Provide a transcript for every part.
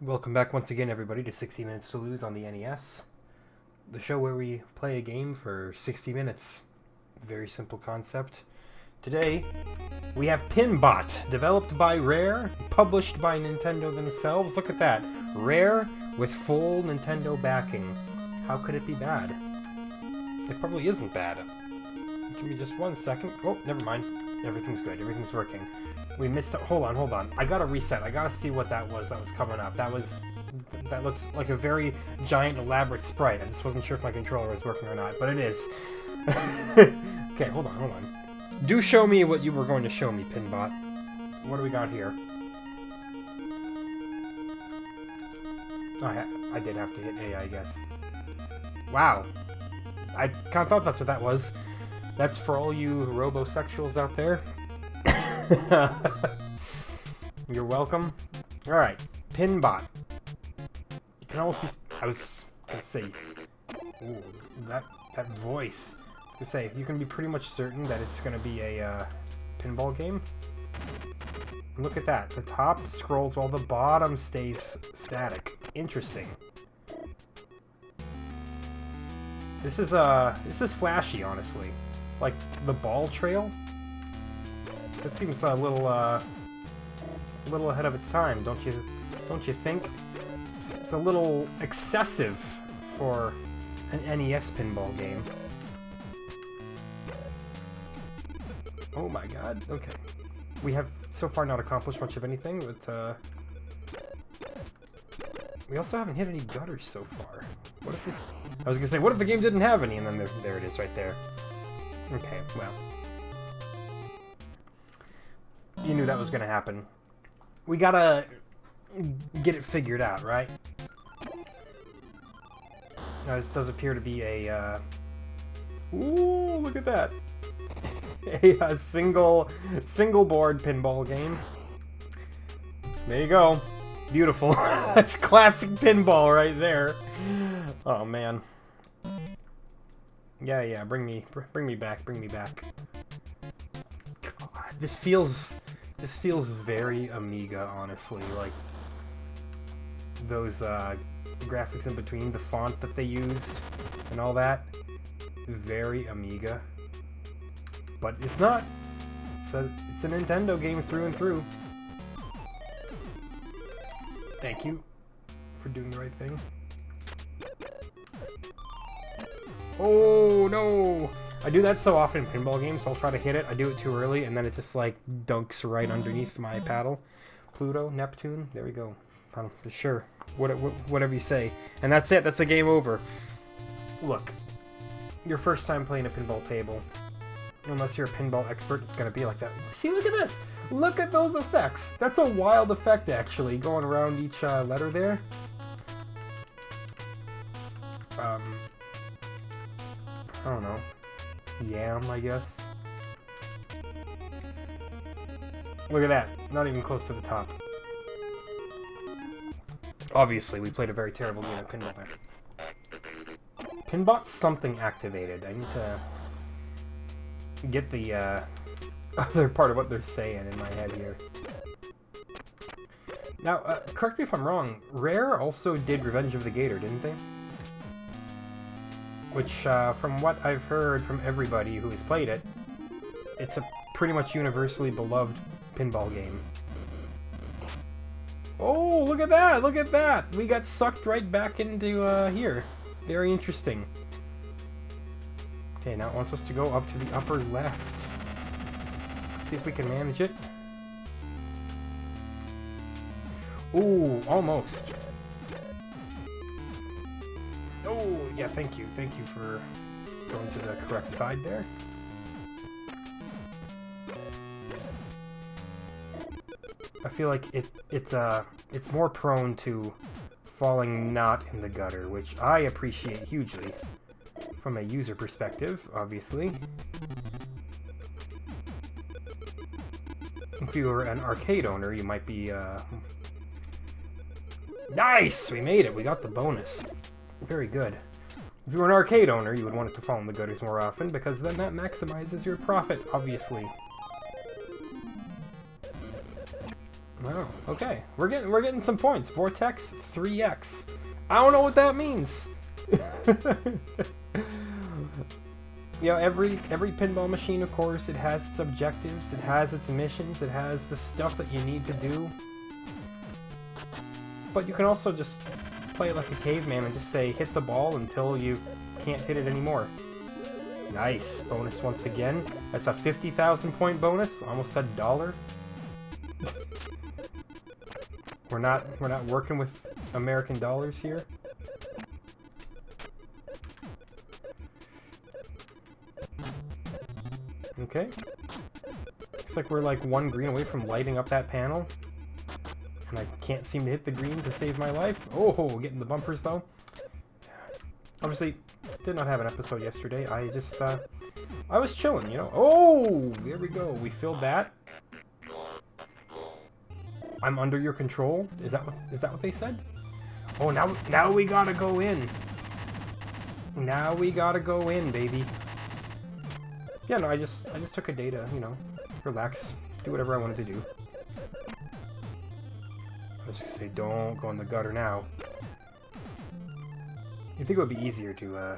Welcome back once again, everybody, to 60 Minutes to Lose on the NES. The show where we play a game for 60 minutes. Very simple concept. Today, we have Pinbot, developed by Rare, published by Nintendo themselves. Look at that. Rare with full Nintendo backing. How could it be bad? It probably isn't bad. Give me just 1 second. Oh, never mind. Everything's good. Everything's working. We missed it. Hold on. I gotta reset. I gotta see what that was coming up. That looked like a very giant, elaborate sprite. I just wasn't sure if my controller was working or not, but it is. Okay, hold on. Do show me what you were going to show me, Pinbot. What do we got here? Oh, I did have to hit A, I guess. Wow. I kind of thought that's what that was. That's for all you robosexuals out there. You're welcome. Alright, Pinbot. You can almost be... I was gonna say... Ooh, that voice. I was gonna say, you can be pretty much certain that it's gonna be a pinball game. Look at that. The top scrolls while the bottom stays static. Interesting. This is flashy, honestly. Like, the ball trail? That seems a little ahead of its time, don't you think? It's a little excessive for an NES pinball game. Oh my god, okay. We have so far not accomplished much of anything, but we also haven't hit any gutters so far. What if this... I was gonna say, what if the game didn't have any? And then there it is right there. Okay, well. You knew that was gonna happen. We gotta get it figured out, right? Now, this does appear to be a, ooh, look at that! a single board pinball game. There you go. Beautiful. That's classic pinball right there. Oh, man. Yeah, bring me back. God, this feels very Amiga, honestly. Like, those graphics in between, the font that they used, and all that. Very Amiga. But it's not. It's a Nintendo game through and through. Thank you for doing the right thing. Oh, no! I do that so often in pinball games, so I'll try to hit it. I do it too early, and then it just, like, dunks right underneath my paddle. Pluto, Neptune, there we go. Sure, whatever you say. And that's it, that's the game over. Look, your first time playing a pinball table, unless you're a pinball expert, it's gonna be like that. See, look at this! Look at those effects! That's a wild effect, actually, going around each letter there. I don't know. Yam, I guess. Look at that. Not even close to the top. Obviously, we played a very terrible game of pinball there. Pinbot's something activated. I need to get the other part of what they're saying in my head here. Now, correct me if I'm wrong. Rare also did Revenge of the Gator, didn't they? Which, from what I've heard from everybody who has played it, it's a pretty much universally beloved pinball game. Oh, look at that! Look at that! We got sucked right back into, here. Very interesting. Okay, now it wants us to go up to the upper left. Let's see if we can manage it. Ooh, almost. Oh, yeah, thank you. Thank you for going to the correct side there. I feel like it's more prone to falling not in the gutter, which I appreciate hugely from a user perspective, obviously. If you were an arcade owner, you might be, Nice! We made it! We got the bonus. Very good. If you were an arcade owner, you would want it to fall in the gutters more often, because then that maximizes your profit, obviously. Wow. Okay, we're getting some points. Vortex 3x. I don't know what that means. You know, every pinball machine, of course, it has its objectives, it has its missions, it has the stuff that you need to do. But you can also just play it like a caveman and just say, hit the ball until you can't hit it anymore. Nice. Bonus once again. That's a 50,000 point bonus. Almost said dollar. We're not working with American dollars here. Okay. Looks like we're like one green away from lighting up that panel. And I can't seem to hit the green to save my life. Oh, getting the bumpers though. Obviously, did not have an episode yesterday. I just, I was chilling, you know. Oh, there we go. We filled that. I'm under your control. Is that what they said? Oh, now we gotta go in. Now we gotta go in, baby. Yeah, no, I just took a day to, you know, relax, do whatever I wanted to do. I was gonna say, don't go in the gutter now. You'd think it would be easier to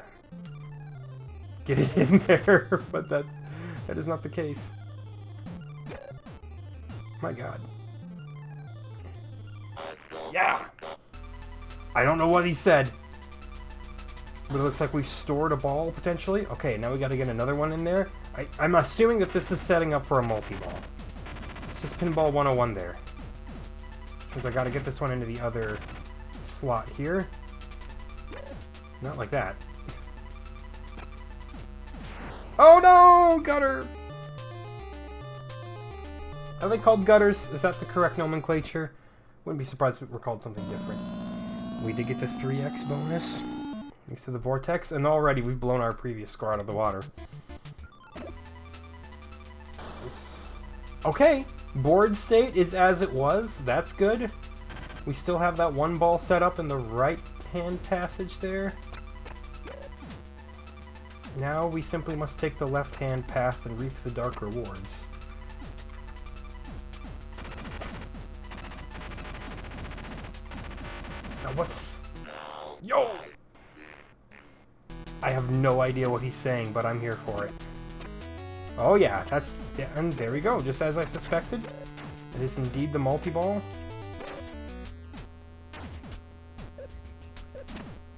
get it in there, but that is not the case. My God. Yeah! I don't know what he said. But it looks like we've stored a ball, potentially. Okay, now we gotta get another one in there. I'm assuming that this is setting up for a multi-ball. It's just Pinball 101 there. Because I gotta get this one into the other slot here. Not like that. Oh no! Gutter! Are they called gutters? Is that the correct nomenclature? Wouldn't be surprised if it were called something different. We did get the 3x bonus. Thanks to the vortex, and already we've blown our previous score out of the water. Okay, board state is as it was. That's good. We still have that one ball set up in the right-hand passage there. Now we simply must take the left-hand path and reap the dark rewards. Now what's... Yo! I have no idea what he's saying, but I'm here for it. Oh yeah, and there we go, just as I suspected. It is indeed the multi-ball.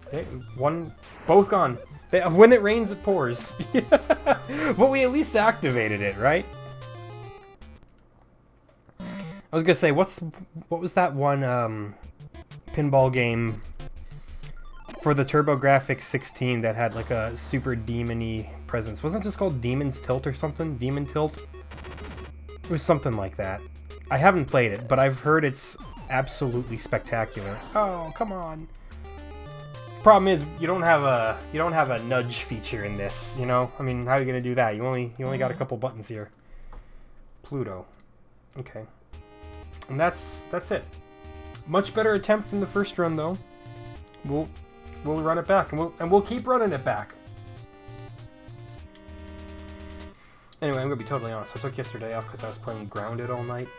Okay, both gone. When it rains, it pours. But we at least activated it, right? I was gonna say, what was that one pinball game for the TurboGrafx 16 that had like a super demon-y presence? Wasn't it just called Demon's Tilt or something? Demon Tilt? It was something like that. I haven't played it, but I've heard it's absolutely spectacular. Oh, come on. Problem is, you don't have a nudge feature in this, you know? I mean, how are you gonna do that? You only got a couple buttons here. Pluto. Okay. And that's it. Much better attempt than the first run though. We'll run it back, and we'll keep running it back. Anyway, I'm gonna be totally honest. I took yesterday off because I was playing Grounded all night.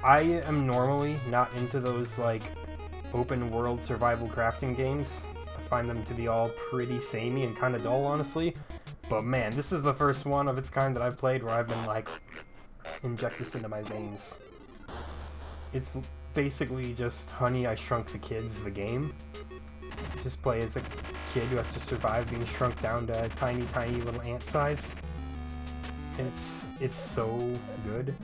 I am normally not into those like open world survival crafting games. I find them to be all pretty samey and kind of dull, honestly. But man, this is the first one of its kind that I've played where I've been like, inject this into my veins. It's basically just Honey, I Shrunk the Kids, the game. You just play as a kid who has to survive being shrunk down to tiny, tiny little ant size. And it's so good.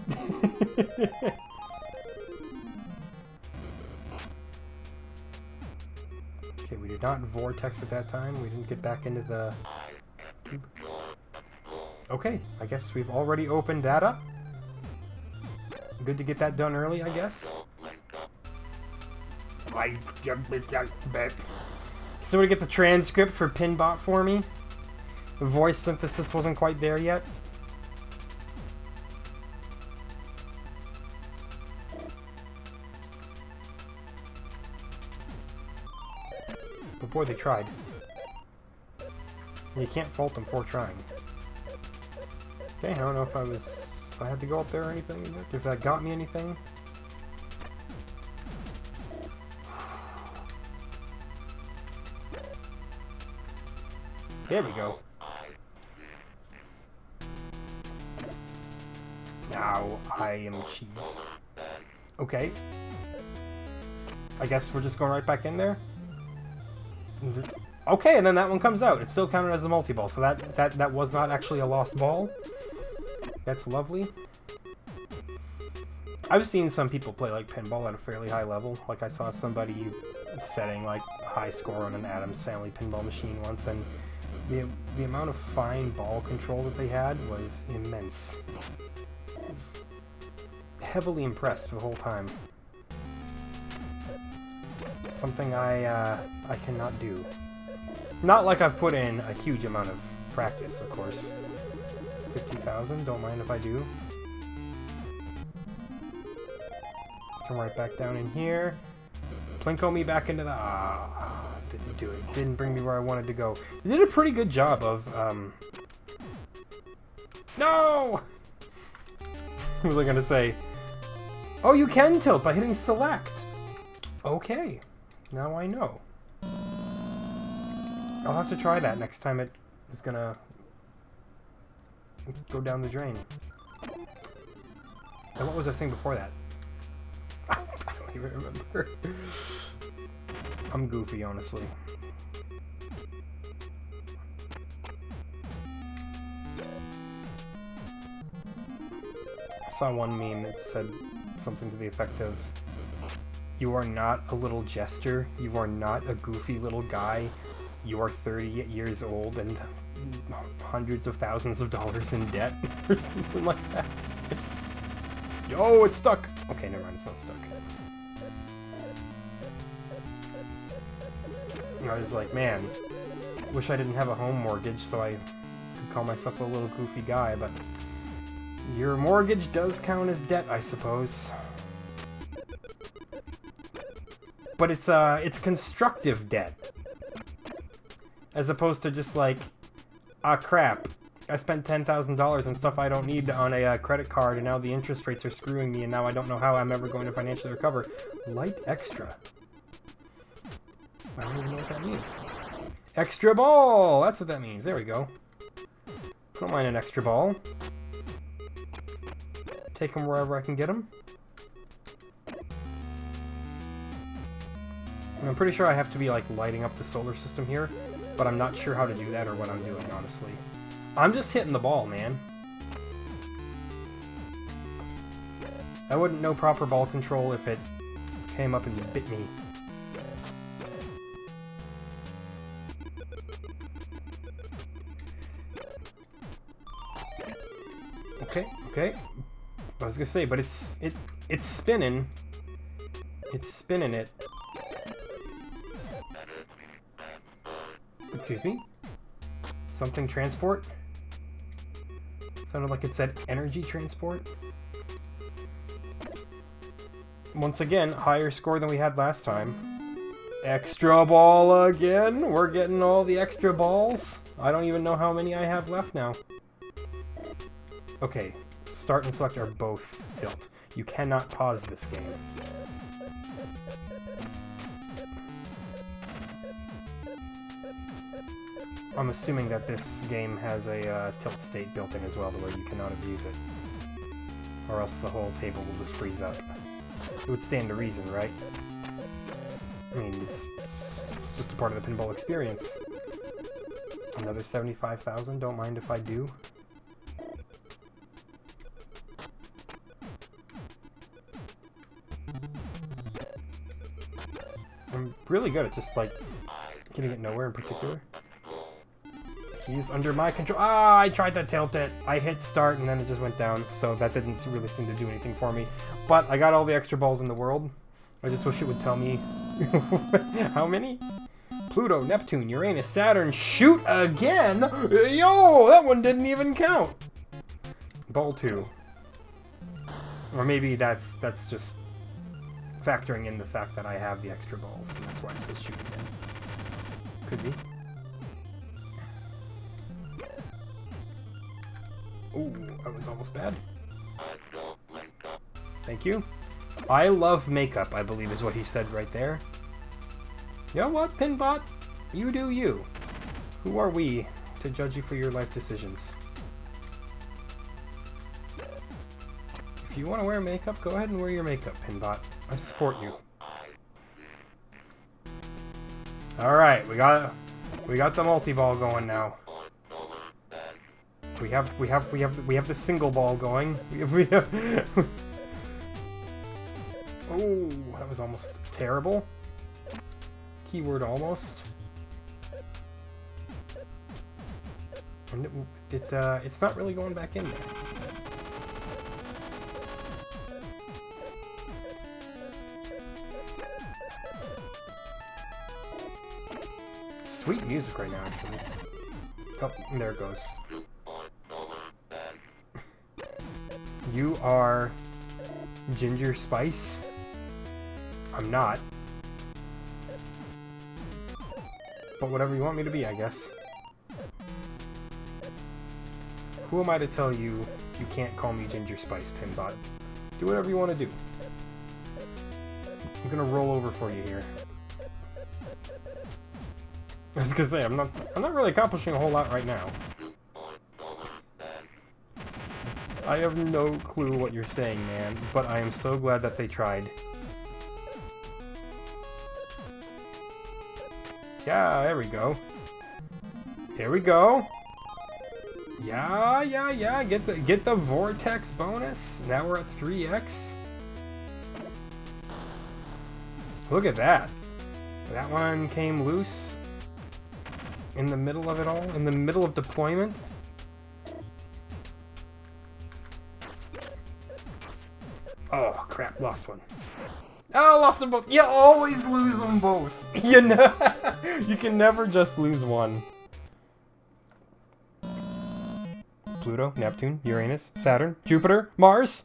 Okay, we did not vortex at that time. We didn't get back into the tube. Okay, I guess we've already opened that up. Good to get that done early, I guess. Somebody get the transcript for Pinbot for me? The voice synthesis wasn't quite there yet. But boy, they tried. And you can't fault them for trying. Okay, I don't know if I was If I had to go up there or anything, if that got me anything. There we go. Now I am cheese. Okay. I guess we're just going right back in there. Okay, and then that one comes out. It's still counted as a multi-ball, so that was not actually a lost ball. That's lovely. I've seen some people play like pinball at a fairly high level. Like I saw somebody setting like high score on an Addams Family pinball machine once, and the amount of fine ball control that they had was immense. I was heavily impressed the whole time. Something I cannot do. Not like I've put in a huge amount of practice, of course. 50,000, don't mind if I do. Come right back down in here. Plinko me back into the... didn't do it. Didn't bring me where I wanted to go. They did a pretty good job of, No! What was I gonna say? Oh, you can tilt by hitting select! Okay. Now I know. I'll have to try that next time it is gonna go down the drain. And what was I saying before that? I don't even remember. I'm goofy, honestly. I saw one meme that said something to the effect of, "You are not a little jester, you are not a goofy little guy, you are 30 years old and hundreds of thousands of dollars in debt," or something like that. Yo, it's stuck! Okay, never mind, it's not stuck. I was like, man, wish I didn't have a home mortgage so I could call myself a little goofy guy, but your mortgage does count as debt, I suppose. But it's constructive debt. As opposed to just like, ah crap, I spent $10,000 on stuff I don't need on a credit card and now the interest rates are screwing me and now I don't know how I'm ever going to financially recover. Light extra. I don't even know what that means. Extra ball! That's what that means. There we go. Don't mind an extra ball. Take them wherever I can get them. And I'm pretty sure I have to be like lighting up the solar system here, but I'm not sure how to do that or what I'm doing, honestly. I'm just hitting the ball, man. I wouldn't know proper ball control if it came up and bit me. Okay. I was gonna say, but it's spinning. It's spinning it. Excuse me? Something transport? Sounded like it said energy transport. Once again, higher score than we had last time. Extra ball again? We're getting all the extra balls? I don't even know how many I have left now. Okay, start and select are both tilt. You cannot pause this game. I'm assuming that this game has a tilt state built in as well, to where you cannot abuse it. Or else the whole table will just freeze up. It would stand to reason, right? I mean, it's just a part of the pinball experience. Another 75,000, don't mind if I do. I'm really good at just, like, getting it nowhere in particular. He's under my control. Ah, I tried to tilt it. I hit start and then it just went down, so that didn't really seem to do anything for me. But I got all the extra balls in the world. I just wish it would tell me how many? Pluto, Neptune, Uranus, Saturn, shoot again! Yo, that one didn't even count! Ball 2. Or maybe that's just factoring in the fact that I have the extra balls, and that's why it says shoot again. Could be. Ooh, that was almost bad. Thank you. I love makeup, I believe is what he said right there. You know what, Pinbot? You do you. Who are we to judge you for your life decisions? If you want to wear makeup, go ahead and wear your makeup, Pinbot. I support you. Alright, we got the multi-ball going now. We have the single ball going. Oh, that was almost terrible. Keyword almost. And it's not really going back in there. Sweet music right now, actually. Oh, there it goes. You are Ginger Spice. I'm not. But whatever you want me to be, I guess. Who am I to tell you you can't call me Ginger Spice, Pinbot? Do whatever you want to do. I'm gonna roll over for you here. I was gonna say, I'm not really accomplishing a whole lot right now. I have no clue what you're saying, man, but I am so glad that they tried. Yeah, there we go. Here we go. Yeah. Get the vortex bonus. Now we're at 3x. Look at that. That one came loose in the middle of it all, in the middle of deployment. Oh crap, lost one. Oh, lost them both. You always lose them both. You know, you can never just lose one. Pluto, Neptune, Uranus, Saturn, Jupiter, Mars.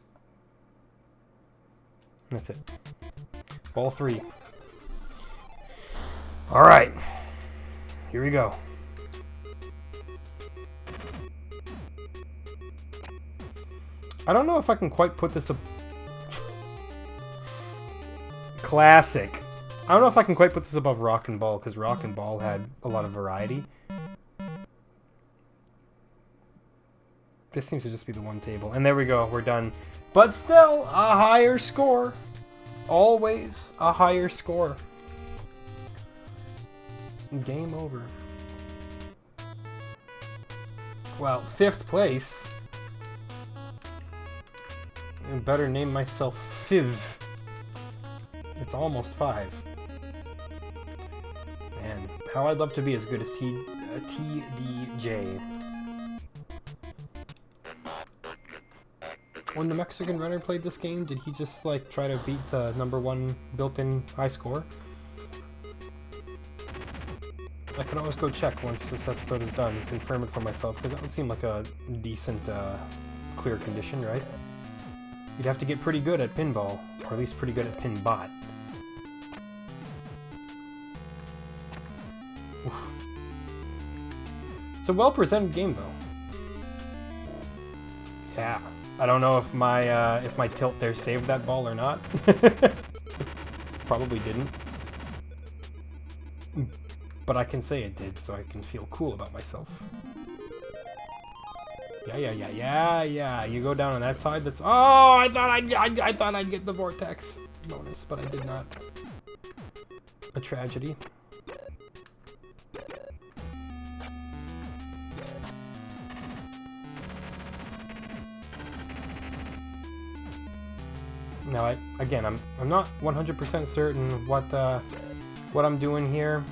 That's it. Ball 3. All right. Here we go. I don't know if I can quite put this up. Classic. I don't know if I can quite put this above Rock and Ball, because Rock and Ball had a lot of variety. This seems to just be the one table. And there we go, we're done. But still, a higher score. Always a higher score. Game over. Well, 5th place. I better name myself Fiv. It's almost 5. Man, how I'd love to be as good as TDJ. When the Mexican runner played this game, did he just like try to beat the #1 built-in high score? I can always go check once this episode is done and confirm it for myself, because that would seem like a decent clear condition, right? You'd have to get pretty good at pinball, or at least pretty good at pinbot. Oof. It's a well-presented game, though. Yeah. I don't know if my tilt there saved that ball or not. Probably didn't. But I can say it did, so I can feel cool about myself. Yeah. You go down on that side. That's I thought I'd get the vortex bonus, but I did not. A tragedy. Now, I'm not 100% certain what I'm doing here,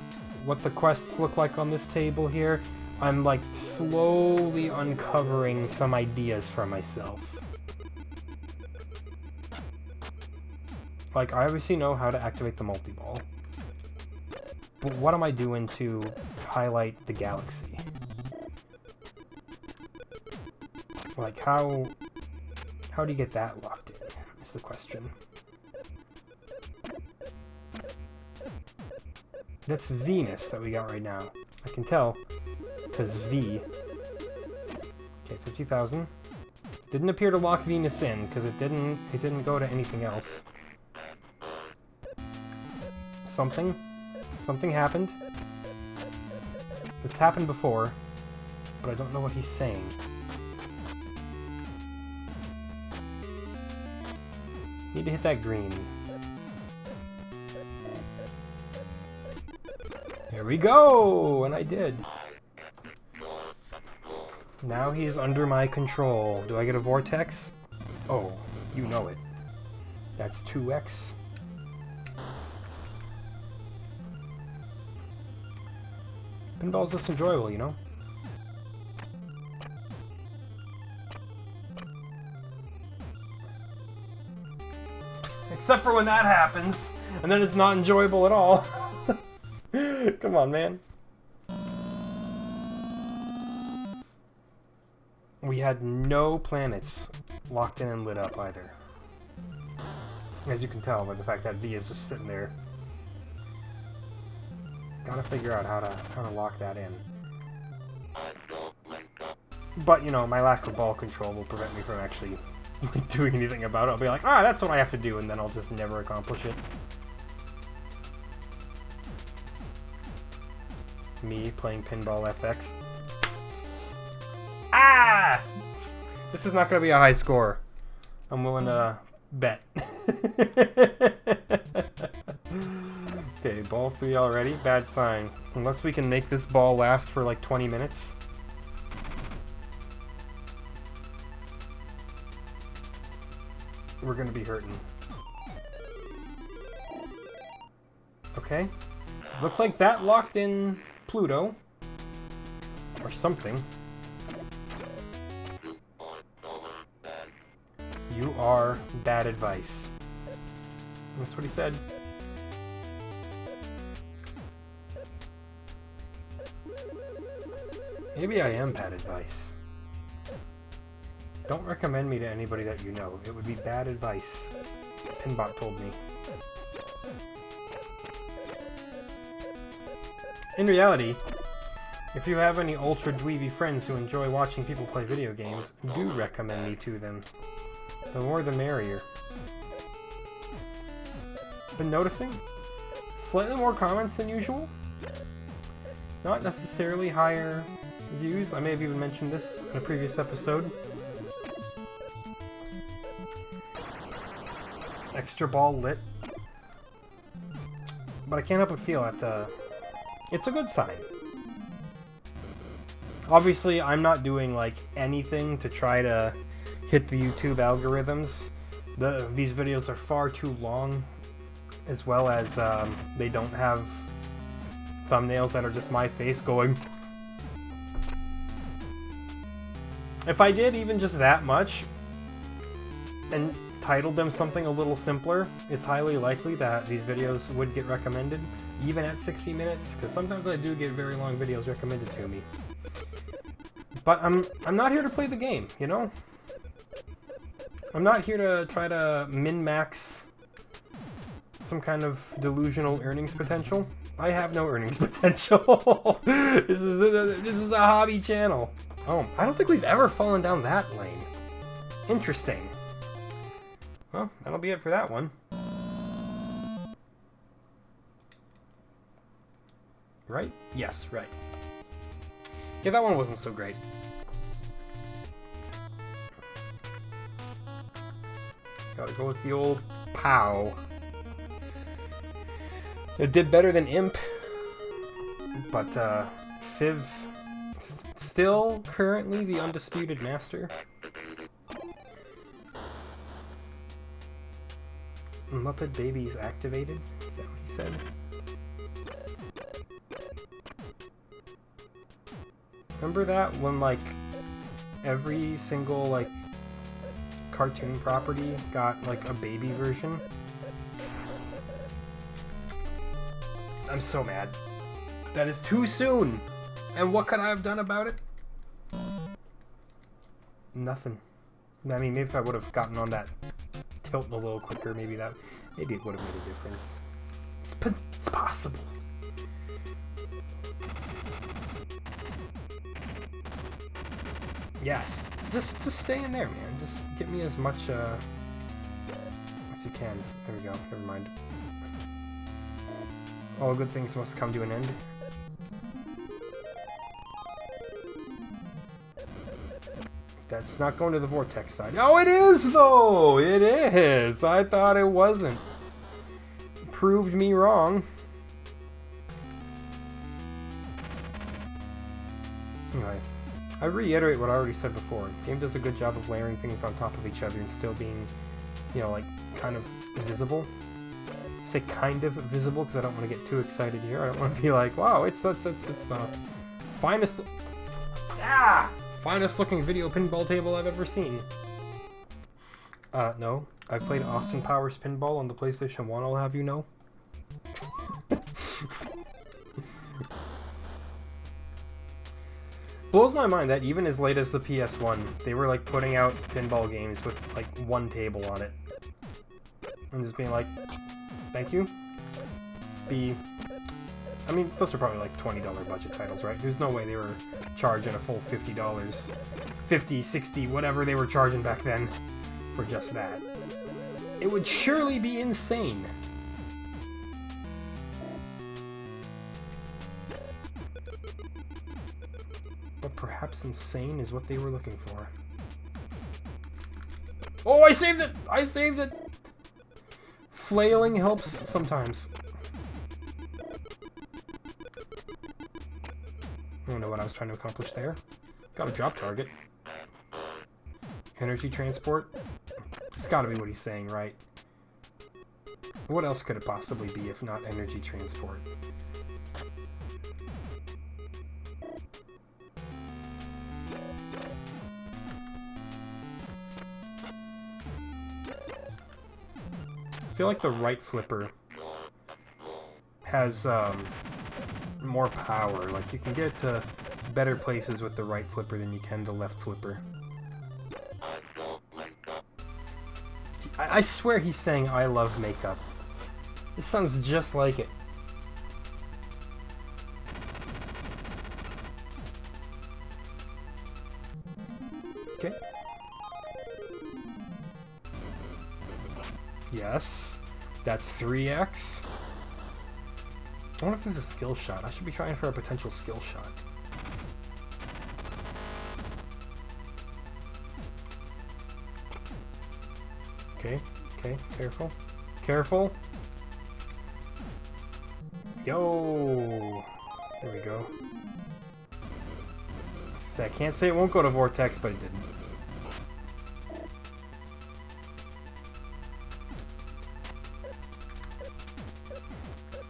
what the quests look like on this table here. I'm like slowly uncovering some ideas for myself. Like, I obviously know how to activate the multi-ball, but what am I doing to highlight the galaxy? Like, how do you get that locked in? Is the question. That's Venus that we got right now. I can tell, because V. Okay, 50,000. Didn't appear to lock Venus in, because it didn't go to anything else. Something happened. It's happened before, but I don't know what he's saying. Need to hit that green. Here we go! And I did. Now he's under my control. Do I get a vortex? Oh, you know it. That's 2x. Pinball's just enjoyable, you know? Except for when that happens, and then it's not enjoyable at all. Come on, man. We had no planets locked in and lit up either. As you can tell by the fact that V is just sitting there. Gotta figure out how to lock that in. But, you know, my lack of ball control will prevent me from actually doing anything about it. I'll be like, ah, that's what I have to do, and then I'll just never accomplish it. Me playing Pinball FX. Ah! This is not going to be a high score. I'm willing to bet. Okay, ball 3 already. Bad sign. Unless we can make this ball last for like 20 minutes. We're going to be hurting. Okay. Looks like that locked in Pluto. Or something. You are bad advice. That's what he said. Maybe I am bad advice. Don't recommend me to anybody that you know. It would be bad advice. Pinbot told me. In reality, if you have any ultra dweeby friends who enjoy watching people play video games, do recommend me to them. The more the merrier. Been noticing? Slightly more comments than usual. Not necessarily higher views. I may have even mentioned this in a previous episode. Extra ball lit. But I can't help but feel that it's a good sign. Obviously, I'm not doing like anything to try to hit the YouTube algorithms. These videos are far too long, as well as they don't have thumbnails that are just my face going. If I did even just that much and titled them something a little simpler, it's highly likely that these videos would get recommended, even at 60 minutes, because sometimes I do get very long videos recommended to me. But I'm not here to play the game, you know? I'm not here to try to min-max some kind of delusional earnings potential. I have no earnings potential. This is a hobby channel. Oh, I don't think we've ever fallen down that lane. Interesting. Well, that'll be it for that one. Right? Yes, right. Yeah, that one wasn't so great. Gotta go with the old POW. It did better than Imp, but Fiv still currently the undisputed master. Muppet Babies activated? Is that what he said? Remember that when like every single like cartoon property got like a baby version? I'm so mad. That is too soon. And what could I have done about it? Nothing. I mean, maybe if I would have gotten on that tilt a little quicker, maybe it would have made a difference. It's possible. Yes. Just stay in there, man. Just get me as much as you can. There we go. Never mind. All good things must come to an end. That's not going to the vortex side. Oh, it is, though! It is! I thought it wasn't. Proved me wrong. Anyway, I reiterate what I already said before. The game does a good job of layering things on top of each other and still being, you know, like, kind of visible. I say kind of visible because I don't want to get too excited here. I don't want to be like, wow, it's the finest... Ah! Finest looking video pinball table I've ever seen. No. I've played Austin Powers Pinball on the PlayStation 1, I'll have you know. Blows my mind that even as late as the PS1, they were like putting out pinball games with like one table on it. And just being like, thank you. I mean, those are probably like $20 budget titles, right? There's no way they were charging a full $50. 50, 60, whatever they were charging back then for just that. It would surely be insane. But perhaps insane is what they were looking for. Oh, I saved it! I saved it! Flailing helps sometimes. I don't know what I was trying to accomplish there. Got a drop target. Energy transport. It's gotta be what he's saying, right? What else could it possibly be if not energy transport? I feel like the right flipper has more power. Like, you can get to better places with the right flipper than you can the left flipper. I swear he's saying I love makeup. This sounds just like it. Okay. Yes. That's 3x. I wonder if there's a skill shot. I should be trying for a potential skill shot. Okay, okay, careful. Careful! Yo! There we go. I can't say it won't go to Vortex, but it didn't.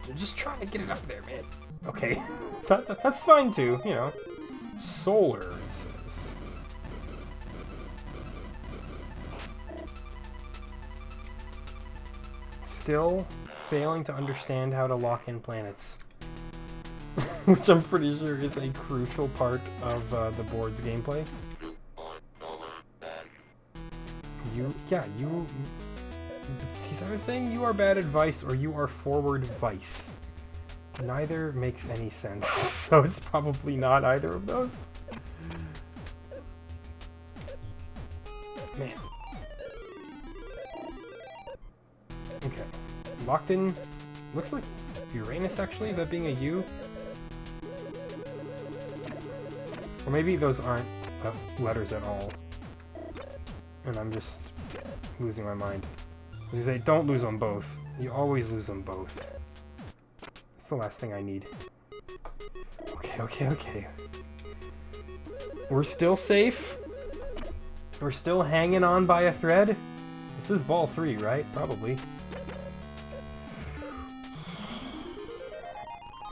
I'm just trying to get it up there, man. Okay. That's fine too, you know. Solar, it says. Still failing to understand how to lock in planets. Which I'm pretty sure is a crucial part of the board's gameplay. He's either saying you are bad advice or you are forward vice. Neither makes any sense, so it's probably not either of those. Man. Okay. Locked in. Looks like Uranus, actually, that being a U. Or maybe those aren't letters at all. And I'm just losing my mind. As you say, don't lose them both. You always lose them both. It's the last thing I need. Okay, okay, okay. We're still safe. We're still hanging on by a thread. This is ball 3, right? Probably.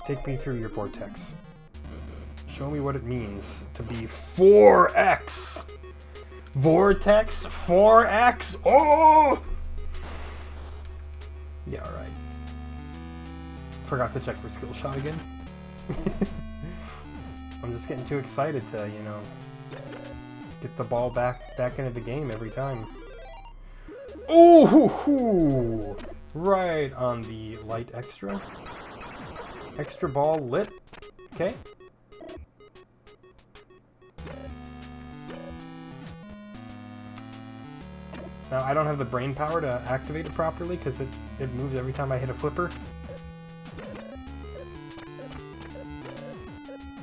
Take me through your vortex. Show me what it means to be 4x. Vortex 4x. Oh! Yeah, alright. Forgot to check for skill shot again. I'm just getting too excited to, you know, get the ball back into the game every time. Ooh! Right on the light extra. Extra ball lit. Okay. Now, I don't have the brain power to activate it properly because it moves every time I hit a flipper.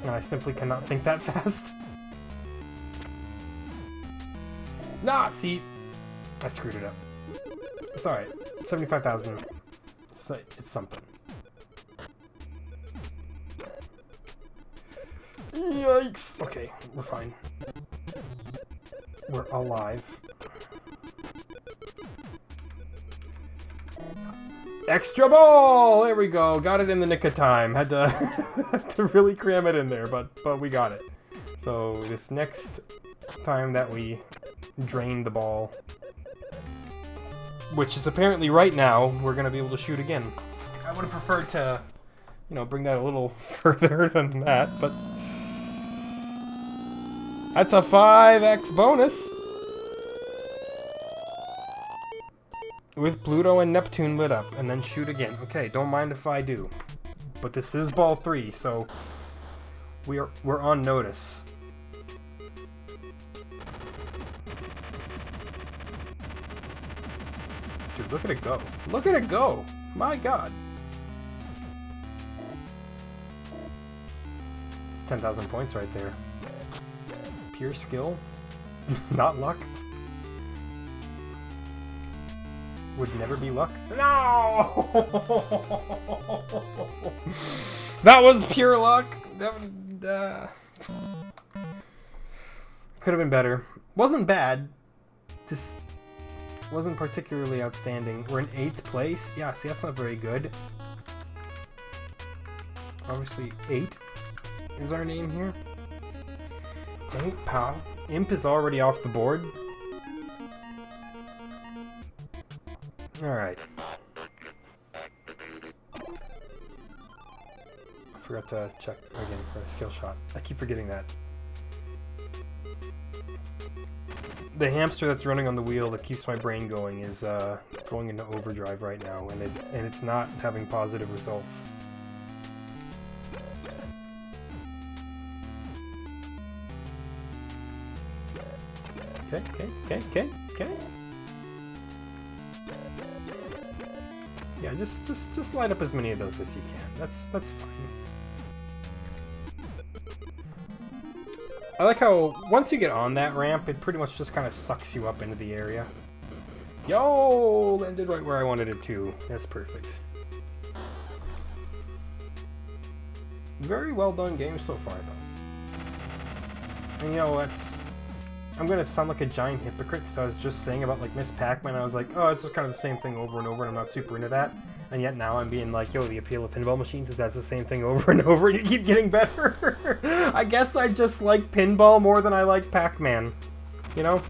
And I simply cannot think that fast. Nah, see? I screwed it up. It's alright. 75,000. It's something. Yikes! Okay, we're fine. We're alive. Extra ball! There we go. Got it in the nick of time. Had to really cram it in there, but we got it. So this next time that we drain the ball, which is apparently right now, we're going to be able to shoot again. I would have preferred to, you know, bring that a little further than that, but that's a 5x bonus. With Pluto and Neptune lit up, and then shoot again. Okay, don't mind if I do. But this is ball 3, so we're on notice. Dude, look at it go. Look at it go! My god. It's 10,000 points right there. Pure skill, not luck. Would never be luck. No! That was pure luck. That could have been better. Wasn't bad. Just wasn't particularly outstanding. We're in 8th place. Yeah, see, that's not very good. Obviously, 8 is our name here. 8, pal. Imp is already off the board. Alright. I forgot to check again for a skill shot. I keep forgetting that. The hamster that's running on the wheel that keeps my brain going is going into overdrive right now, and it's not having positive results. Okay. Yeah, just light up as many of those as you can. That's fine. I like how once you get on that ramp, it pretty much just kind of sucks you up into the area. Yo, landed right where I wanted it to. That's perfect. Very well done game so far, though. And you know, I'm gonna sound like a giant hypocrite because I was just saying about like Miss Pac-Man. I was like, oh, it's just kind of the same thing over and over, and I'm not super into that. And yet now I'm being like, yo, the appeal of pinball machines is that's the same thing over and over, and you keep getting better. I guess I just like pinball more than I like Pac-Man. You know?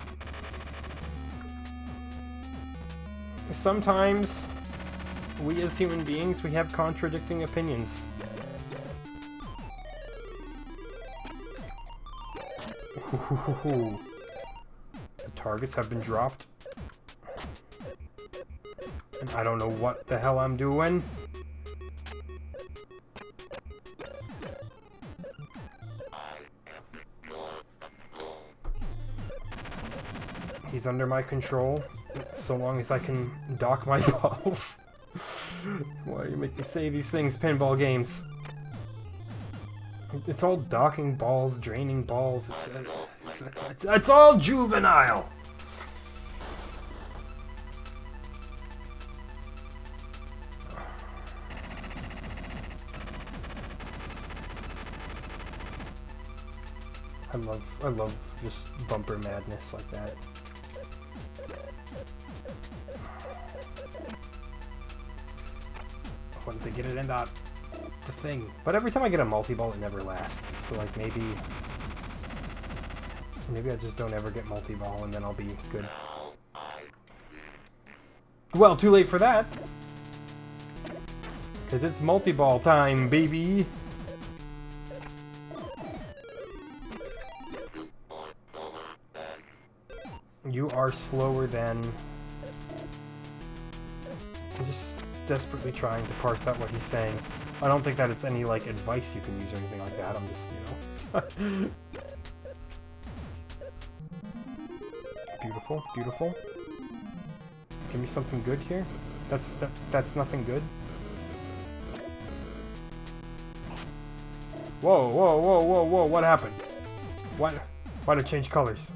Sometimes we as human beings, we have contradicting opinions. Ooh. The targets have been dropped. And I don't know what the hell I'm doing. He's under my control, so long as I can dock my balls. Why do you make me say these things, pinball games? It's all docking balls, draining balls. It's all juvenile. I love just bumper madness like that. I wanted to get it in the thing, but every time I get a multi-ball, it never lasts. So like maybe I just don't ever get multi-ball, and then I'll be good. Well, too late for that, because it's multi-ball time, baby. You are slower than... I'm just desperately trying to parse out what he's saying. I don't think that it's any, like, advice you can use or anything like that. I'm just, you know... Beautiful, beautiful. Give me something good here. That's nothing good. Whoa, whoa, whoa, whoa, whoa, what happened? Why'd it change colors?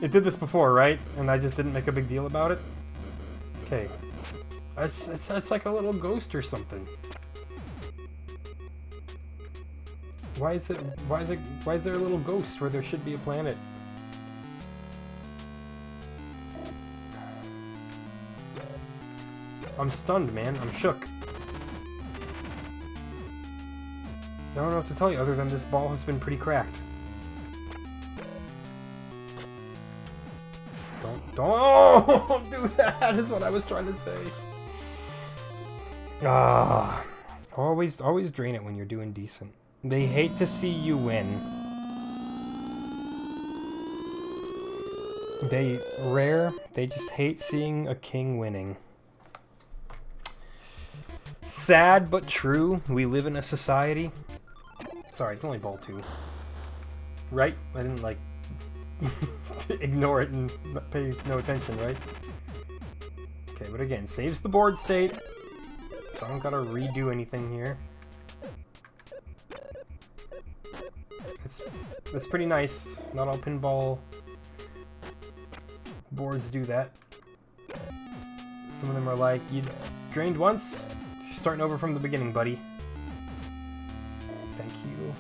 It did this before, right? And I just didn't make a big deal about it? Okay. It's like a little ghost or something. Why is there a little ghost where there should be a planet? I'm stunned, man. I'm shook. I don't know what to tell you other than this ball has been pretty cracked. Don't do that, is what I was trying to say. Always drain it when you're doing decent. They hate to see you win. They just hate seeing a king winning. Sad but true, we live in a society. Sorry, it's only ball 2. Right? I didn't, like, ignore it and pay no attention, right? Okay, but again, saves the board state, so I don't gotta redo anything here. That's pretty nice. Not all pinball boards do that. Some of them are like, you drained once, starting over from the beginning, buddy. Thank you.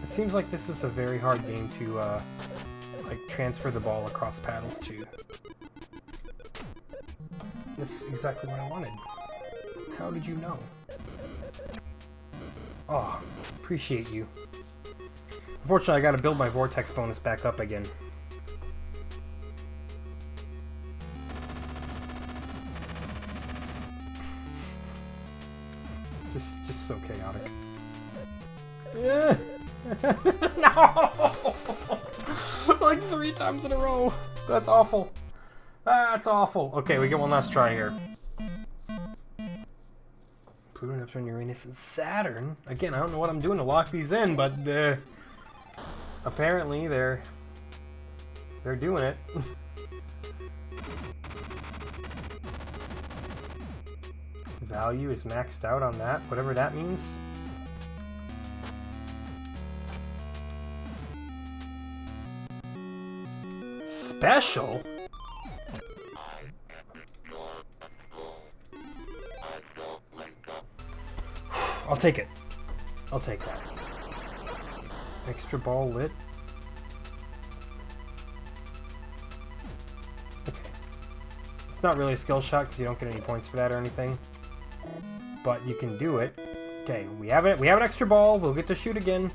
It seems like this is a very hard game to like transfer the ball across paddles to. This is exactly what I wanted. How did you know? Oh, appreciate you. Unfortunately, I gotta build my vortex bonus back up again. Just so chaotic. Yeah. No! Like 3 times in a row. That's awful. That's awful. Okay, we get one last try here. Pluto, Neptune, Uranus, and Saturn. Again, I don't know what I'm doing to lock these in, but apparently they're doing it. Value is maxed out on that, whatever that means. Special? I'll take it. I'll take that. Extra ball lit. Okay. It's not really a skill shot because you don't get any points for that or anything. But you can do it. Okay, we have it. We have an extra ball. We'll get to shoot again.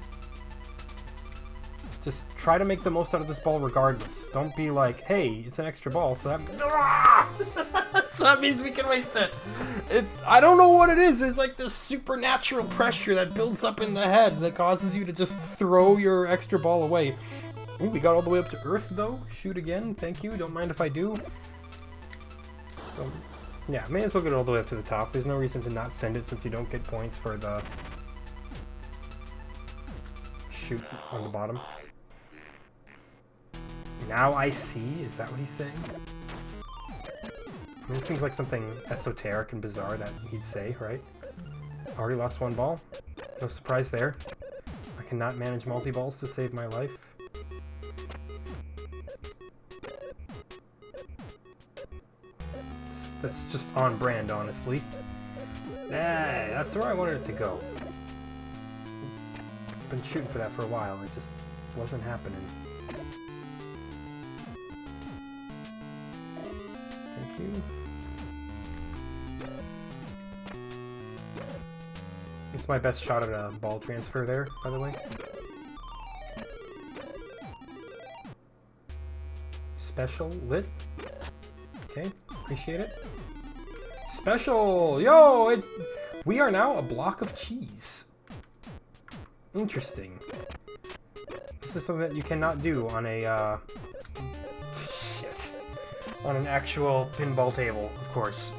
Just try to make the most out of this ball regardless. Don't be like, hey, it's an extra ball, so that so that means we can waste it. I don't know what it is. There's like this supernatural pressure that builds up in the head that causes you to just throw your extra ball away. Ooh, we got all the way up to Earth though. Shoot again. Thank you. Don't mind if I do. So, yeah, may as well get all the way up to the top. There's no reason to not send it since you don't get points for the shoot on the bottom. Now I see? Is that what he's saying? I mean, it seems like something esoteric and bizarre that he'd say, right? Already lost 1 ball. No surprise there. I cannot manage multi-balls to save my life. That's just on brand, honestly. Hey, that's where I wanted it to go. I've been shooting for that for a while, and it just wasn't happening. Thank you. It's my best shot at a ball transfer there, by the way. Special lit. Okay, appreciate it. Special! Yo, we are now a block of cheese. Interesting. This is something that you cannot do on a shit. On an actual pinball table, of course.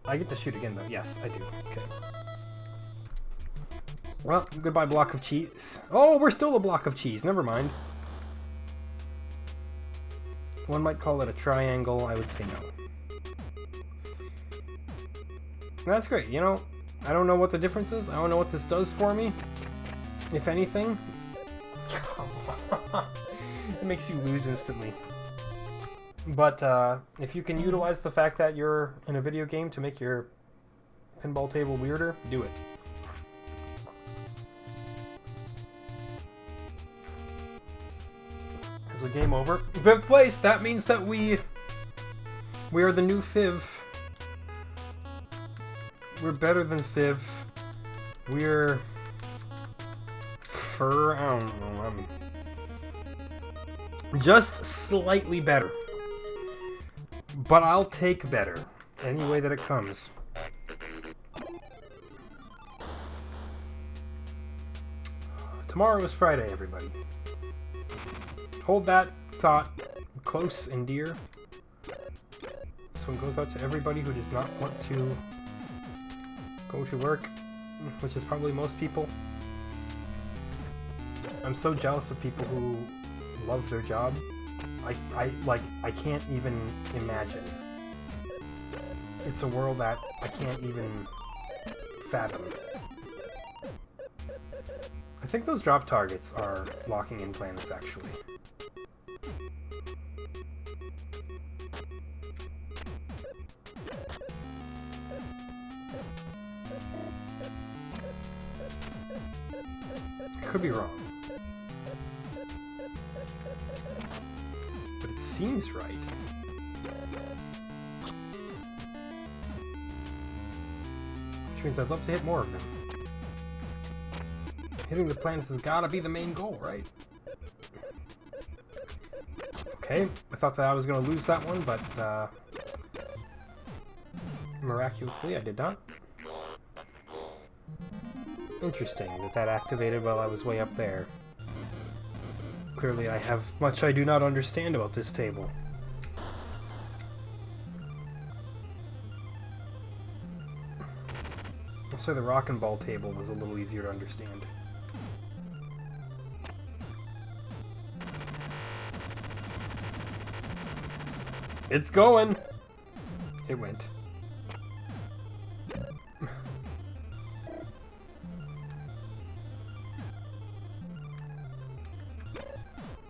I get to shoot again, though. Yes, I do. Okay. Well, goodbye, block of cheese. Oh, we're still a block of cheese. Never mind. One might call it a triangle. I would say no. That's great. You know, I don't know what the difference is. I don't know what this does for me. If anything. It makes you lose instantly. But if you can utilize the fact that you're in a video game to make your pinball table weirder, do it. Is the game over? 5th place! That means that we are the new Fiv. We're better than Fiv. We're... Fur... I don't know. Just slightly better. But I'll take better. Any way that it comes. Tomorrow is Friday, everybody. Hold that thought close and dear. This one goes out to everybody who does not want to go to work, which is probably most people. I'm so jealous of people who love their job. I can't even imagine. It's a world that I can't even fathom. I think those drop targets are locking in planets, actually. I could be wrong. But it seems right. Which means I'd love to hit more of them. Hitting the planets has gotta be the main goal, right? Okay, I thought that I was gonna lose that one, but miraculously I did not. Interesting that activated while I was way up there. Clearly I have much I do not understand about this table. I'll say the rock and ball table was a little easier to understand. It's going! It went.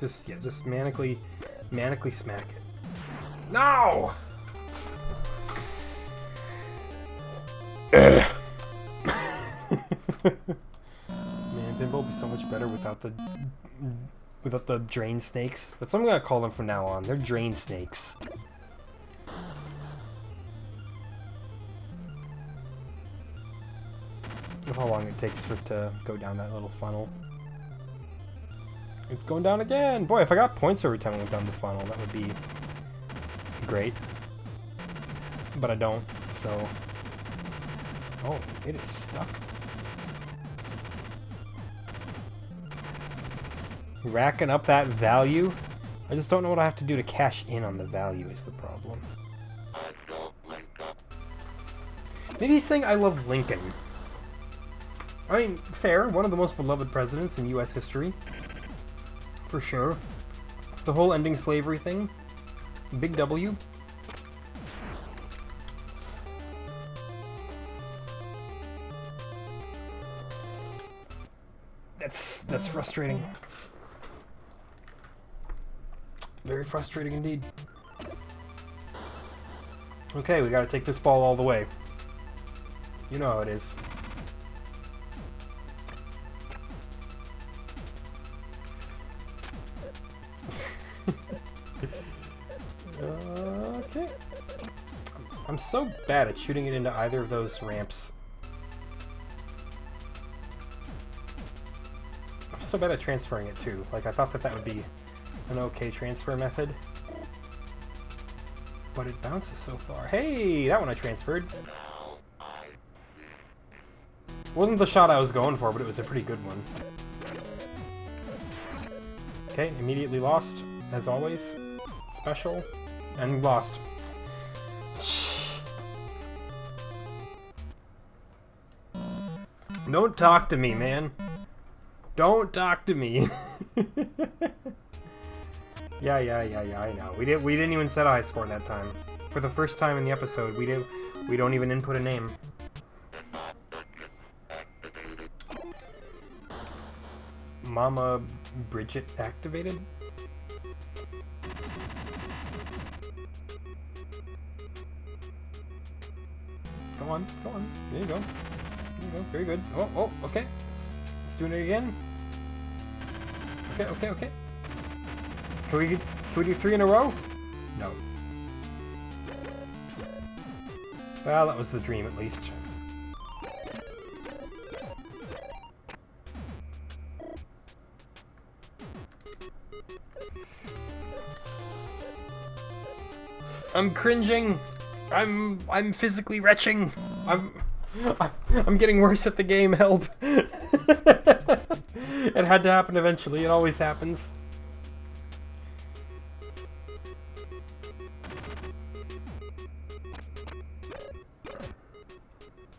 Just manically smack it. No! Man, pinball would be so much better without the drain snakes. That's what I'm gonna call them from now on. They're drain snakes. Look how long it takes for it to go down that little funnel. It's going down again! Boy, if I got points every time I went down the funnel, that would be great. But I don't, so... Oh, it is stuck. Racking up that value? I just don't know what I have to do to cash in on the value is the problem. Maybe he's saying I love Lincoln. I mean, fair. One of the most beloved presidents in U.S. history. For sure. The whole ending slavery thing. Big W. That's frustrating. Very frustrating indeed. Okay, we gotta take this ball all the way. You know how it is. Okay. I'm so bad at shooting it into either of those ramps. I'm so bad at transferring it too. Like, I thought that would be an okay transfer method. But it bounces so far. Hey, that one I transferred. Wasn't the shot I was going for, but it was a pretty good one. Okay, immediately lost, as always. Special. And lost. Don't talk to me, man. Don't talk to me. Yeah, I know. We didn't even set a high score that time. For the first time in the episode, we don't even input a name. Mama Bridget activated? Go on. There you go. Very good. Oh, okay. Let's do it again. Okay. Can we do 3 in a row? No. Well, that was the dream at least. I'm cringing. I'm physically retching. I'm getting worse at the game. Help. It had to happen eventually. It always happens.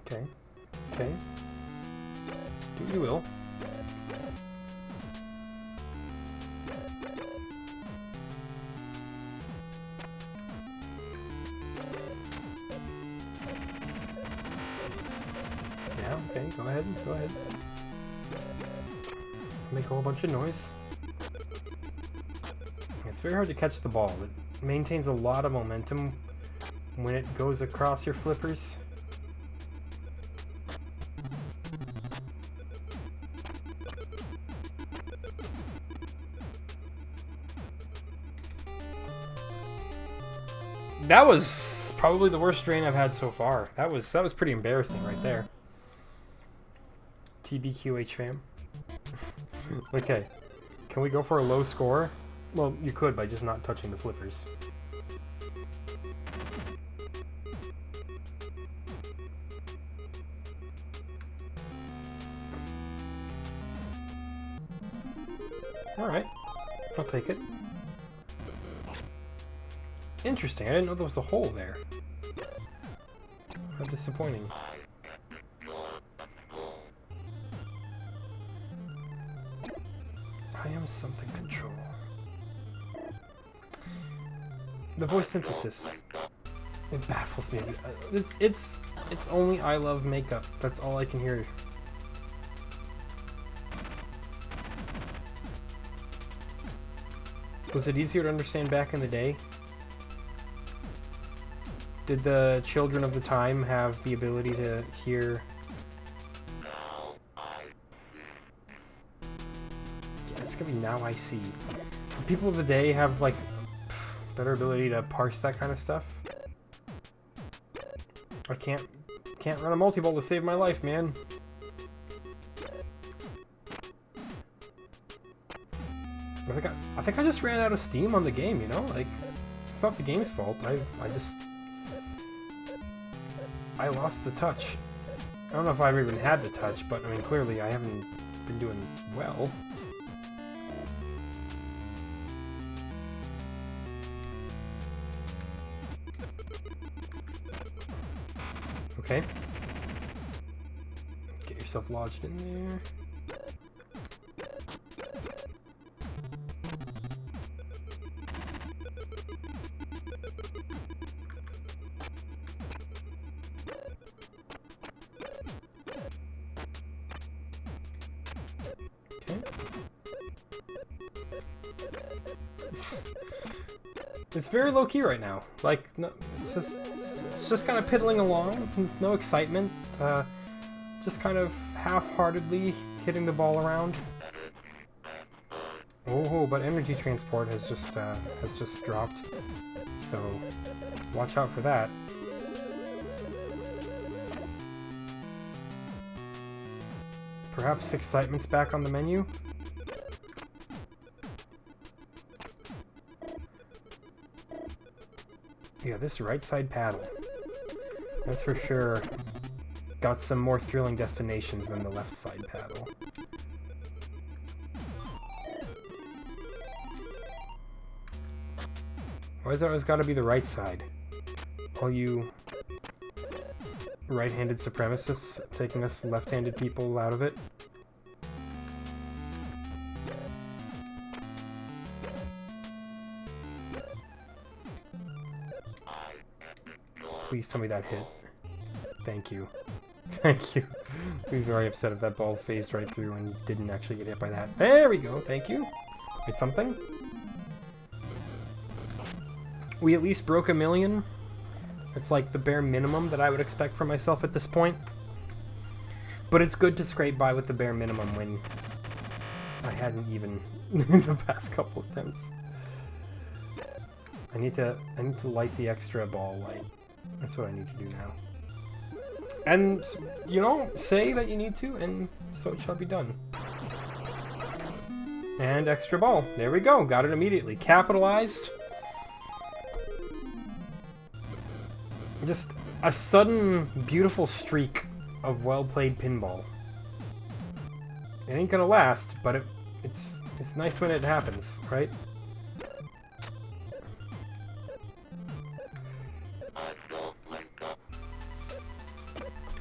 Okay. Do you will. Yeah, okay, go ahead. Make a whole bunch of noise. It's very hard to catch the ball. It maintains a lot of momentum when it goes across your flippers. That was probably the worst drain I've had so far. That was pretty embarrassing right there. TBQH fam. Okay. Can we go for a low score? Well, you could by just not touching the flippers. Alright. I'll take it. Interesting, I didn't know there was a hole there. How disappointing. I am something control. The voice synthesis. It baffles me. It's only I love makeup. That's all I can hear. Was it easier to understand back in the day? Did the children of the time have the ability to hear? Yeah, it's gonna be now I see. The people of the day have like better ability to parse that kind of stuff. I can't run a multi-ball to save my life, man. I think I just ran out of steam on the game, you know? Like, it's not the game's fault. I lost the touch. I don't know if I've even had the touch, but I mean, clearly I haven't been doing well. Okay. Get yourself lodged in there. It's very low key right now. Like, no, it's just kind of piddling along, no excitement. Just kind of half-heartedly hitting the ball around. Oh, but energy transport has just dropped. So watch out for that. Perhaps excitement's back on the menu. Yeah, this right side paddle. That's for sure got some more thrilling destinations than the left side paddle. Why is it always gotta be the right side? All you right-handed supremacists taking us left-handed people out of it. Please tell me that hit. Thank you. Thank you. I'd be very upset if that ball phased right through and didn't actually get hit by that. There we go. Thank you. It's something. We at least broke 1 million. It's like the bare minimum that I would expect from myself at this point. But it's good to scrape by with the bare minimum when I hadn't even in the past couple attempts. I need to light the extra ball light. That's what I need to do now. And, you know, say that you need to, and so it shall be done. And extra ball. There we go. Got it immediately. Capitalized. Just a sudden, beautiful streak of well-played pinball. It ain't gonna last, but it's nice when it happens, right?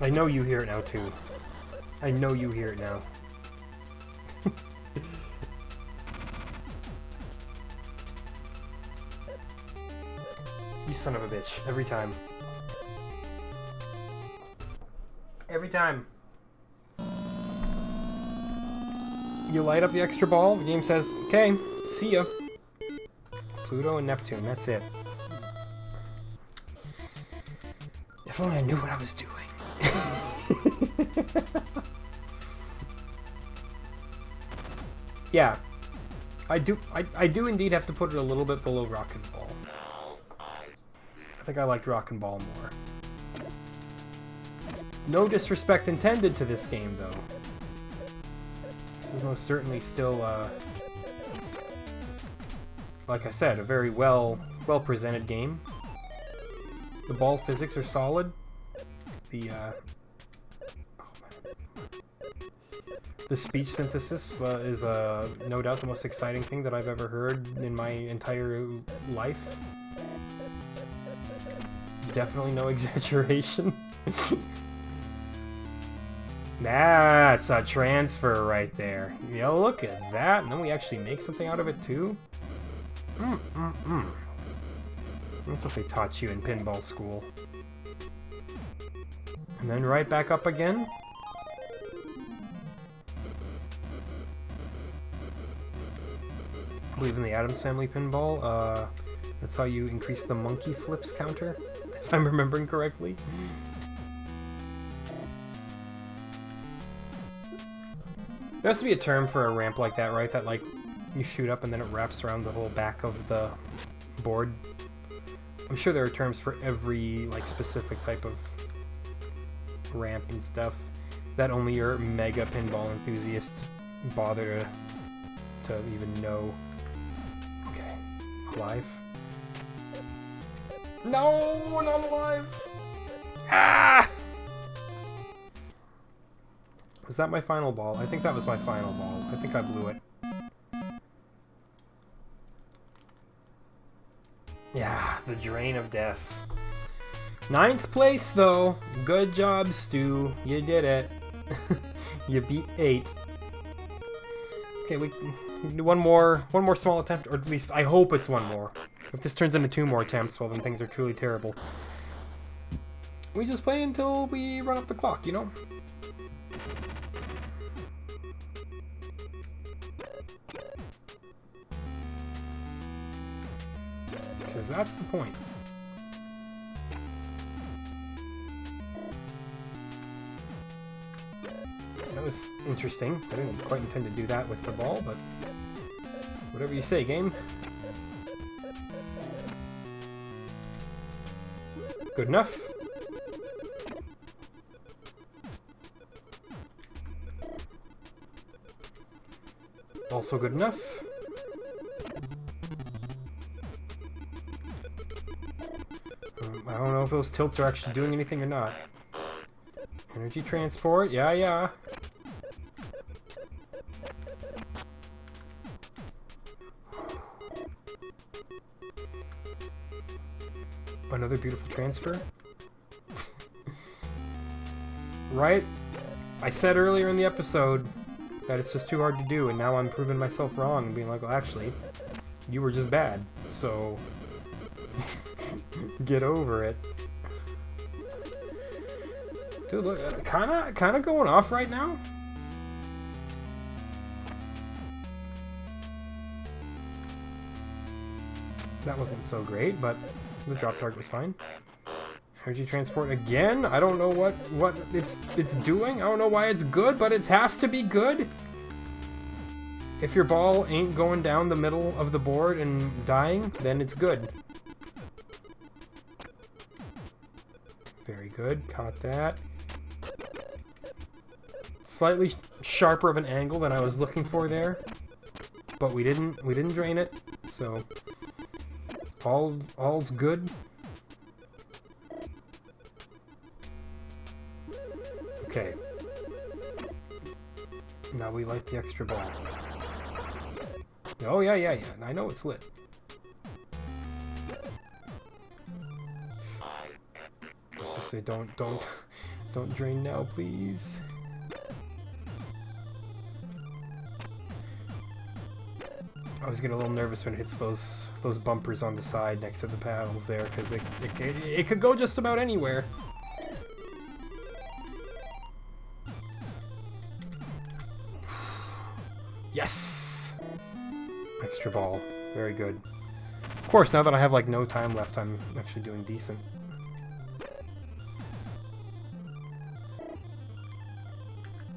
I know you hear it now, too. I know you hear it now. You son of a bitch. Every time. Every time. You light up the extra ball, the game says, okay, see ya. Pluto and Neptune, that's it. If only I knew what I was doing. Yeah, I do indeed have to put it a little bit below Rock and Ball. I think I liked Rock and Ball more. No disrespect intended to this game, though. This is most certainly still, like I said, a very well presented game. The ball physics are solid. The speech synthesis is no doubt the most exciting thing that I've ever heard in my entire life. Definitely no exaggeration. That's a transfer right there. Yeah, look at that. And then we actually make something out of it too. That's what they taught you in pinball school. And then right back up again. I believe in the Addams Family pinball. That's how you increase the monkey flips counter, if I'm remembering correctly. There has to be a term for a ramp like that, right? That, like, you shoot up and then it wraps around the whole back of the board. I'm sure there are terms for every, like, specific type of ramp and stuff that only your mega pinball enthusiasts bother to even know. Okay, alive. No, we're not alive! Ah! Was that my final ball? I think that was my final ball. I think I blew it. Yeah, the drain of death. 9th place, though. Good job, Stu. You did it. You beat 8. Okay, we can do one more small attempt, or at least I hope it's one more. If this turns into 2 more attempts, well, then things are truly terrible. We just play until we run up the clock, you know? Because that's the point. That was interesting. I didn't quite intend to do that with the ball, but whatever you say, game. Good enough. Also good enough. I don't know if those tilts are actually doing anything or not. Energy transport, yeah. Another beautiful transfer. Right? I said earlier in the episode that it's just too hard to do, and now I'm proving myself wrong and being like, well, actually, you were just bad, so get over it. Dude, look, kind of going off right now. That wasn't so great, but the drop target was fine. Energy transport again? I don't know what it's doing. I don't know why it's good, but it has to be good. If your ball ain't going down the middle of the board and dying, then it's good. Very good. Caught that. Slightly sharper of an angle than I was looking for there, but we didn't drain it, so all's good. Okay. Now we light the extra ball. Oh yeah. I know it's lit. Let's just say don't drain now, please. I always get a little nervous when it hits those bumpers on the side next to the paddles there, because it could go just about anywhere. Yes! Extra ball. Very good. Of course, now that I have like no time left, I'm actually doing decent.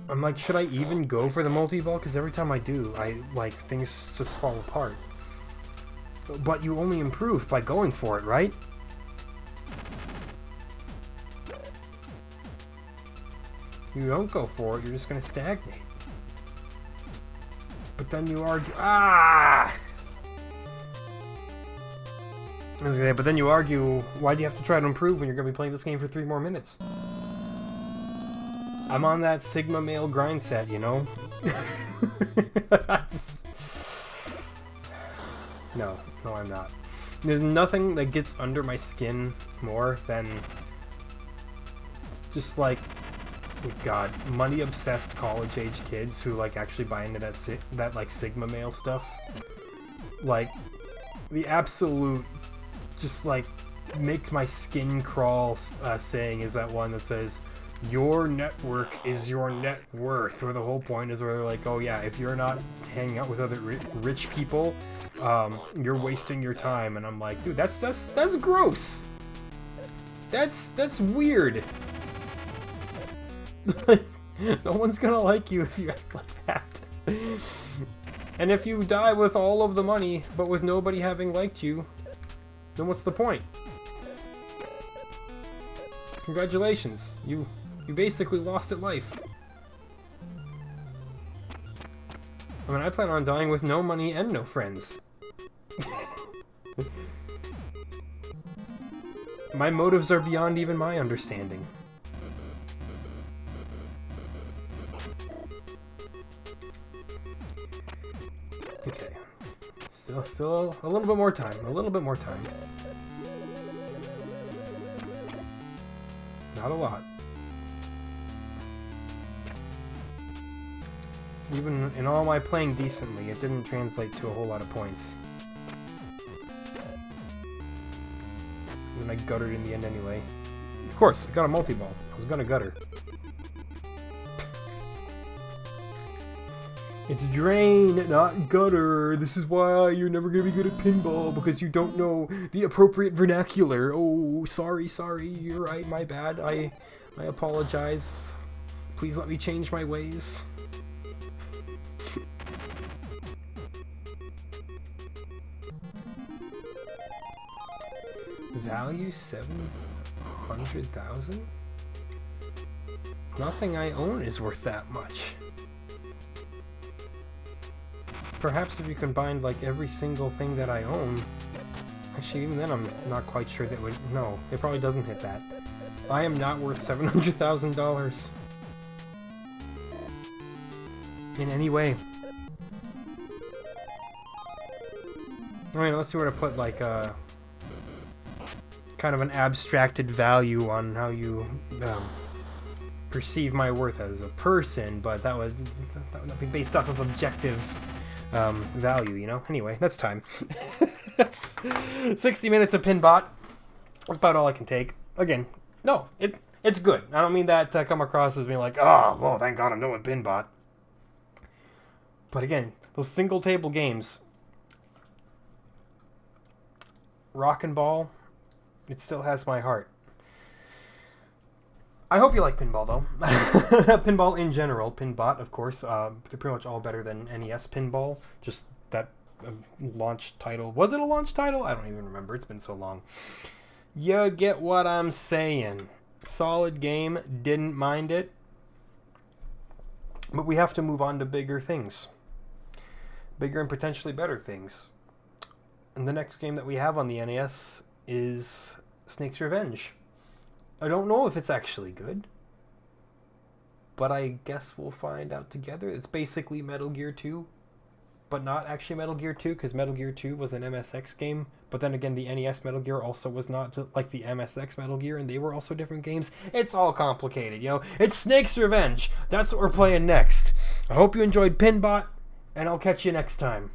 I'm like, should I even go for the multi-ball? Because every time I do, things just fall apart. But you only improve by going for it, right? You don't go for it, you're just gonna stagnate. But then you argue, I was gonna say, but then you argue, why do you have to try to improve when you're gonna be playing this game for 3 more minutes? I'm on that Sigma male grind set, you know? No, I'm not. There's nothing that gets under my skin more than just like, oh God, money-obsessed college-age kids who like actually buy into that like Sigma male stuff. Like, the absolute, just like, makes my skin crawl saying is that one that says, your network is your net worth, where the whole point is where they're like, oh yeah, if you're not hanging out with other rich people, you're wasting your time. And I'm like, dude, that's gross. That's weird. No one's gonna like you if you act like that. And if you die with all of the money, but with nobody having liked you, then what's the point? Congratulations, you basically lost at life. I mean, I plan on dying with no money and no friends. My motives are beyond even my understanding. Okay. Still a little bit more time. Not a lot. Even in all my playing decently, it didn't translate to a whole lot of points. And I guttered in the end anyway. Of course, I got a multi-ball. I was gonna gutter. It's drain, not gutter. This is why you're never gonna be good at pinball, because you don't know the appropriate vernacular. Oh, sorry, you're right, my bad. I apologize. Please let me change my ways. Value 700,000? Nothing I own is worth that much. Perhaps if you combined like every single thing that I own, actually even then I'm not quite sure that would, no, it probably doesn't hit that. I am not worth $700,000 in any way. I mean, unless you were to put like a kind of an abstracted value on how you perceive my worth as a person, but that would be based off of objective value, you know? Anyway, that's time. That's 60 minutes of Pinbot. That's about all I can take. Again, no, it's good. I don't mean that to come across as being like, oh, well, thank God I'm done with Pinbot. But again, those single table games, Rock and Ball, it still has my heart. I hope you like pinball, though. Pinball in general. Pinbot, of course. They're pretty much all better than NES Pinball. Just that launch title. Was it a launch title? I don't even remember. It's been so long. You get what I'm saying. Solid game. Didn't mind it. But we have to move on to bigger things. Bigger and potentially better things. And the next game that we have on the NES is Snake's Revenge. I don't know if it's actually good, but I guess we'll find out together. It's basically Metal Gear 2, but not actually Metal Gear 2, because Metal Gear 2 was an MSX game, but then again, the NES Metal Gear also was not like the MSX Metal Gear, and they were also different games. It's all complicated, you know? It's Snake's Revenge. That's what we're playing next. I hope you enjoyed Pinbot, and I'll catch you next time.